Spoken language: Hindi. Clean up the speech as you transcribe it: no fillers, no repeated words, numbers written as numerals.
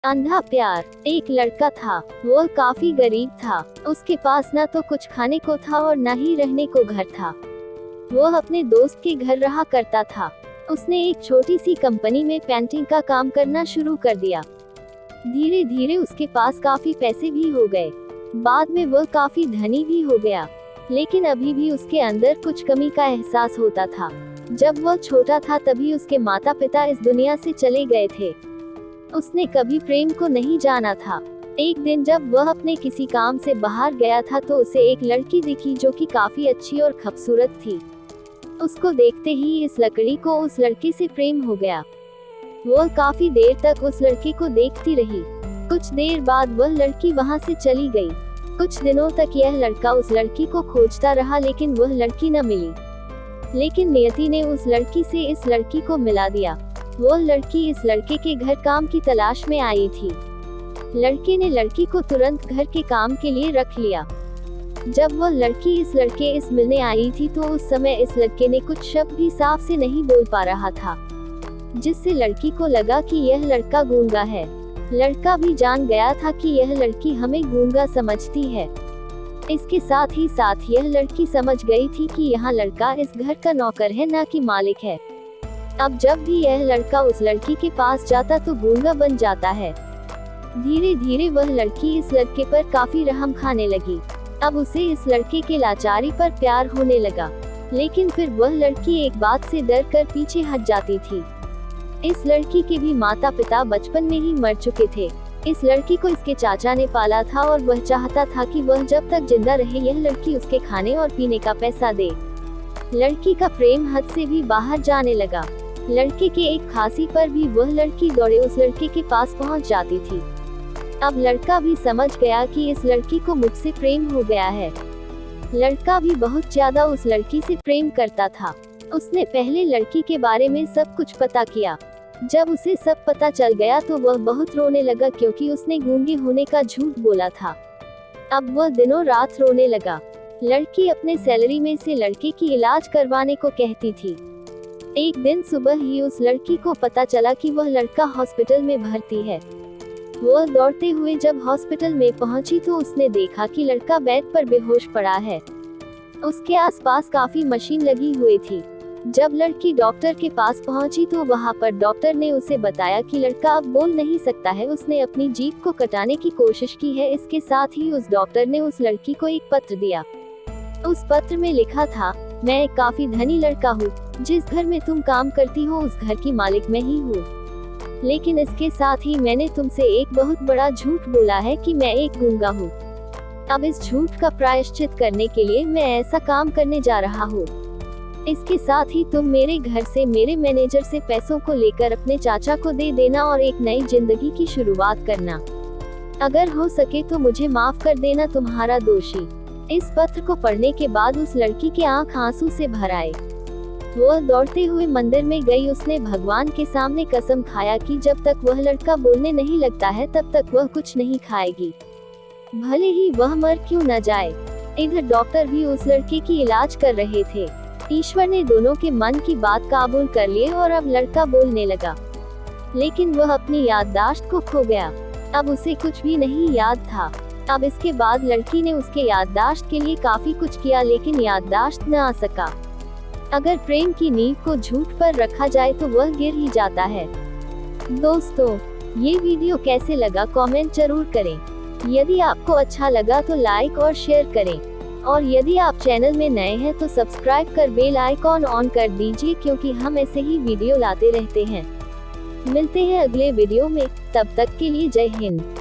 अंधा प्यार। एक लड़का था, वो काफी गरीब था। उसके पास ना तो कुछ खाने को था और ना ही रहने को घर था। वो अपने दोस्त के घर रहा करता था। उसने एक छोटी सी कंपनी में पेंटिंग का काम करना शुरू कर दिया। धीरे धीरे उसके पास काफी पैसे भी हो गए। बाद में वह काफी धनी भी हो गया, लेकिन अभी भी उसके अंदर कुछ कमी का एहसास होता था। जब वह छोटा था तभी उसके माता पिता इस दुनिया से चले गए थे। उसने कभी प्रेम को नहीं जाना था। एक दिन जब वह अपने किसी काम से बाहर गया था तो उसे एक लड़की दिखी जो कि काफी अच्छी और खूबसूरत थी। उसको देखते ही इस लड़की को उस लड़के से प्रेम हो गया। वह काफी देर तक उस लड़के को देखती रही। कुछ देर बाद वह लड़की वहां से चली गई। कुछ दिनों तक यह लड़का उस लड़की को खोजता रहा, लेकिन वह लड़की न मिली। लेकिन नियति ने उस लड़की से इस लड़की को मिला दिया। वो लड़की इस लड़के के घर काम की तलाश में आई थी। लड़के ने लड़की को तुरंत घर के काम के लिए रख लिया। जब वह लड़की इस लड़के इस मिलने आई थी तो उस समय इस लड़के ने कुछ शब्द भी साफ से नहीं बोल पा रहा था, जिससे लड़की को लगा कि यह लड़का गूंगा है। लड़का भी जान गया था कि यह लड़की हमें गूंगा समझती है। इसके साथ ही साथ यह लड़की समझ गई थी कि यह लड़का इस घर का नौकर है, ना कि मालिक है। अब जब भी यह लड़का उस लड़की के पास जाता तो गूंगा बन जाता है। धीरे धीरे वह लड़की इस लड़के पर काफी रहम खाने लगी। अब उसे इस लड़के के लाचारी पर प्यार होने लगा, लेकिन फिर वह लड़की एक बात से डर कर पीछे हट जाती थी। इस लड़की के भी माता पिता बचपन में ही मर चुके थे। इस लड़की को इसके चाचा ने पाला था और वह चाहता था कि वह जब तक जिंदा रहे यह लड़की उसके खाने और पीने का पैसा दे। लड़की का प्रेम हद से भी बाहर जाने लगा। लड़के के एक खांसी पर भी वह लड़की दौड़े उस लड़के के पास पहुंच जाती थी। अब लड़का भी समझ गया कि इस लड़की को मुझसे प्रेम हो गया है। लड़का भी बहुत ज्यादा उस लड़की से प्रेम करता था। उसने पहले लड़की के बारे में सब कुछ पता किया। जब उसे सब पता चल गया तो वह बहुत रोने लगा, क्योंकि उसने गूंगे होने का झूठ बोला था। अब वह दिनों रात रोने लगा। लड़की अपने सैलरी में से लड़के की इलाज करवाने को कहती थी। एक दिन सुबह ही उस लड़की को पता चला कि वह लड़का हॉस्पिटल में भर्ती है। वह दौड़ते हुए जब हॉस्पिटल में पहुंची तो उसने देखा कि लड़का बेड पर बेहोश पड़ा है। उसके आसपास काफी मशीन लगी हुई थी। जब लड़की डॉक्टर के पास पहुंची तो वहां पर डॉक्टर ने उसे बताया कि लड़का अब बोल नहीं सकता है। उसने अपनी जीभ को कटाने की कोशिश की है। इसके साथ ही उस डॉक्टर ने उस लड़की को एक पत्र दिया। उस पत्र में लिखा था, मैं एक काफी धनी लड़का हूँ। जिस घर में तुम काम करती हो उस घर की मालिक मैं ही हूँ। लेकिन इसके साथ ही मैंने तुमसे एक बहुत बड़ा झूठ बोला है कि मैं एक गूंगा हूँ। अब इस झूठ का प्रायश्चित करने के लिए मैं ऐसा काम करने जा रहा हूँ। इसके साथ ही तुम मेरे घर से मेरे मैनेजर से पैसों को लेकर अपने चाचा को दे देना और एक नई जिंदगी की शुरुआत करना। अगर हो सके तो मुझे माफ कर देना, तुम्हारा दोषी। इस पत्र को पढ़ने के बाद उस लड़की के आंख आंसू से भर आए। वह दौड़ते हुए मंदिर में गई। उसने भगवान के सामने कसम खाया कि जब तक वह लड़का बोलने नहीं लगता है तब तक वह कुछ नहीं खाएगी, भले ही वह मर क्यों न जाए। इधर डॉक्टर भी उस लड़के की इलाज कर रहे थे। ईश्वर ने दोनों के मन की बात काबूल कर लिए और अब लड़का बोलने लगा, लेकिन वह अपनी याददाश्त को खो गया। अब उसे कुछ भी नहीं याद था। अब इसके बाद लड़की ने उसके याददाश्त के लिए काफी कुछ किया, लेकिन याददाश्त न आ सका। अगर प्रेम की नींव को झूठ पर रखा जाए तो वह गिर ही जाता है। दोस्तों, ये वीडियो कैसे लगा कमेंट जरूर करें। यदि आपको अच्छा लगा तो लाइक और शेयर करें, और यदि आप चैनल में नए हैं तो सब्सक्राइब कर बेल आइकॉन ऑन कर दीजिए, क्योंकि हम ऐसे ही वीडियो लाते रहते हैं। मिलते हैं अगले वीडियो में, तब तक के लिए जय हिंद।